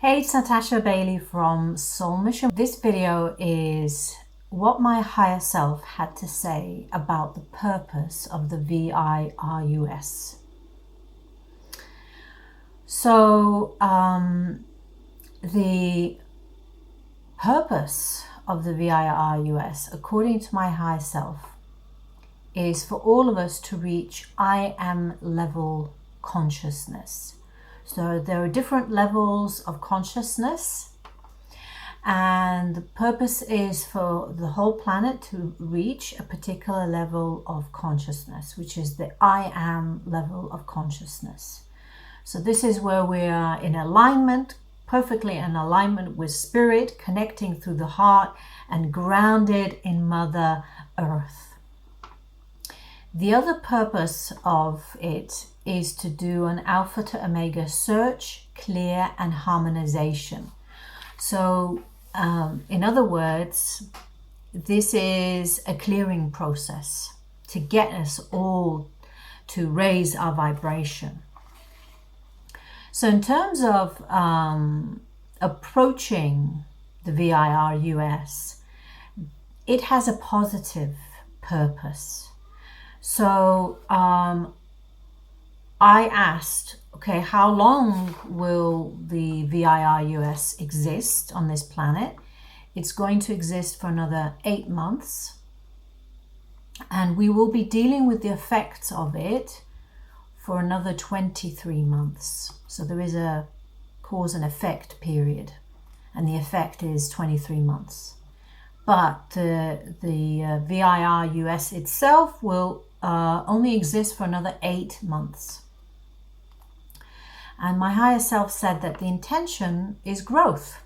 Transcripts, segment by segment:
Hey, it's Natasha Bailey from Soul Mission. This video is what my higher self had to say about the purpose of the V.I.R.U.S. So, the purpose of the V.I.R.U.S, according to my higher self, is for all of us to reach I am level consciousness. So there are different levels of consciousness, and the purpose is for the whole planet to reach a particular level of consciousness, which is the I am level of consciousness. So this is where we are in alignment, perfectly in alignment with spirit, connecting through the heart and grounded in Mother Earth. The other purpose of it is to do an alpha to omega search, clear, and harmonization. So, in other words, this is a clearing process to get us all to raise our vibration. So in terms of approaching the V.I.R.U.S, it has a positive purpose. So I asked, okay, how long will the V.I.R.U.S exist on this planet? It's going to exist for another 8 months. And we will be dealing with the effects of it for another 23 months. So there is a cause and effect period. And the effect is 23 months. But the V.I.R.U.S itself will only exist for another 8 months. And my higher self said that the intention is growth.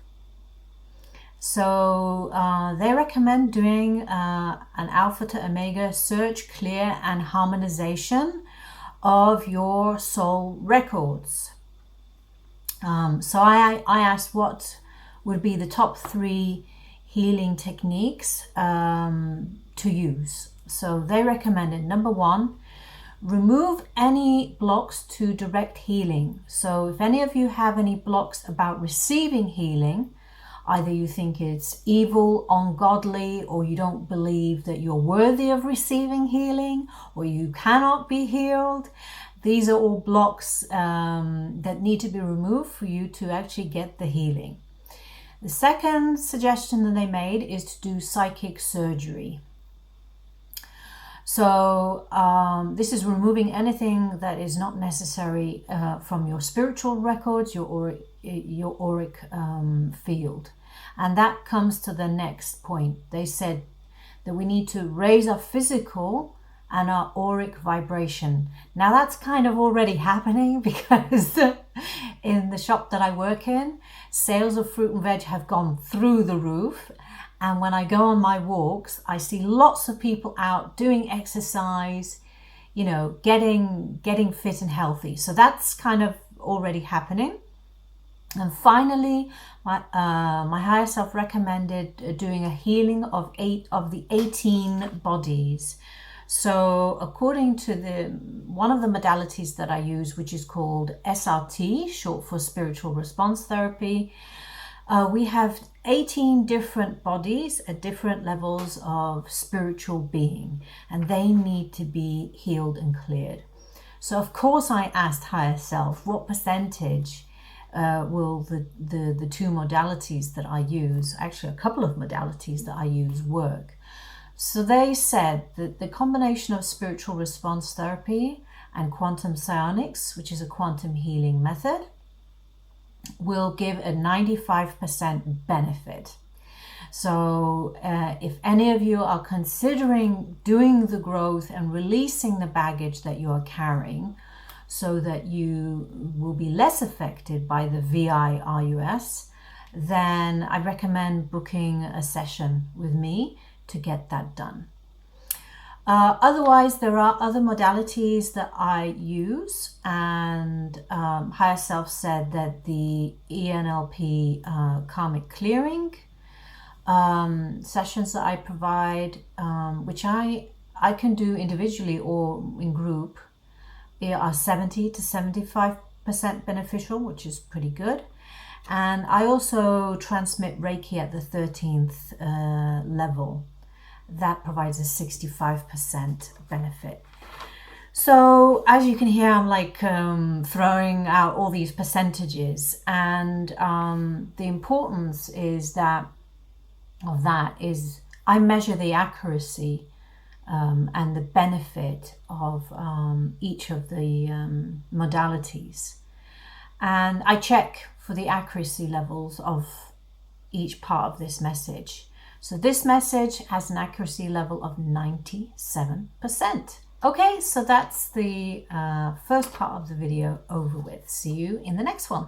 So they recommend doing an alpha to omega search, clear, and harmonization of your soul records. So I asked what would be the top 3 healing techniques to use. So they recommended, number 1, remove any blocks to direct healing. So if any of you have any blocks about receiving healing, either you think it's evil, ungodly, or you don't believe that you're worthy of receiving healing, or you cannot be healed, these are all blocks that need to be removed for you to actually get the healing. The second suggestion that they made is to do psychic surgery. So this is removing anything that is not necessary from your spiritual records, your auric field. And that comes to the next point. They said that we need to raise our physical and our auric vibration. Now that's kind of already happening, because in the shop that I work in, sales of fruit and veg have gone through the roof. And when I go on my walks, I see lots of people out doing exercise, you know, getting fit and healthy. So that's kind of already happening. And finally, my higher self recommended doing a healing of 8 of the 18 bodies. So according to one of the modalities that I use, which is called SRT, short for spiritual response therapy, we have 18 different bodies at different levels of spiritual being, and they need to be healed and cleared. So of course I asked higher self, what percentage will the 2 modalities that I use, actually a couple of modalities that I use, work? So they said that the combination of spiritual response therapy and quantum psionics, which is a quantum healing method, will give a 95% benefit. So if any of you are considering doing the growth and releasing the baggage that you are carrying, so that you will be less affected by the V.I.R.U.S, then I recommend booking a session with me to get that done. Otherwise, there are other modalities that I use, and higher self said that the ENLP karmic clearing sessions that I provide, which I can do individually or in group, are 70 to 75% beneficial, which is pretty good. And I also transmit Reiki at the 13th level. That provides a 65% benefit. So as you can hear, I'm like throwing out all these percentages, and the importance is that I measure the accuracy and the benefit of each of the modalities, and I check for the accuracy levels of each part of this message. So this message has an accuracy level of 97%. Okay, so that's the first part of the video over with. See you in the next one.